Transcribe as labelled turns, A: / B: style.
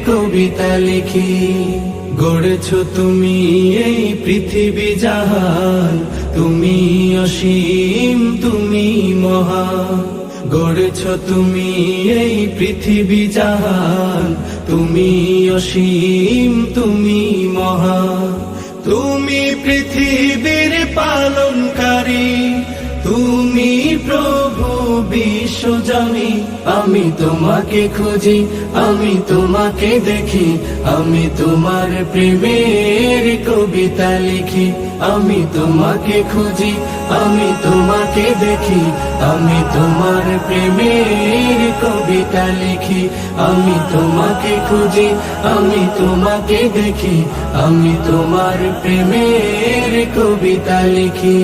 A: কবিতা লিখি। গড়েছো তুমি এই পৃথিবী জাহান, তুমি অসীম তুমি মহান। গড়েছো তুমি এই পৃথিবী জাহান, তুমি অসীম তুমি মহান। তুমি পৃথিবীর পালনকারী, তুমি প্রভু বিশ্বজনী। আমি তোমাকে খুঁজি, আমি তোমাকে দেখি, আমি তোমার প্রেমের কবিতা লিখি। আমি তোমাকে খুঁজি, আমি তোমাকে দেখি, আমি তোমার প্রেমের কবিতা লিখি। আমি তোমাকে খুঁজি, আমি তোমাকে দেখি, আমি তোমার প্রেমের কবিতা লিখি।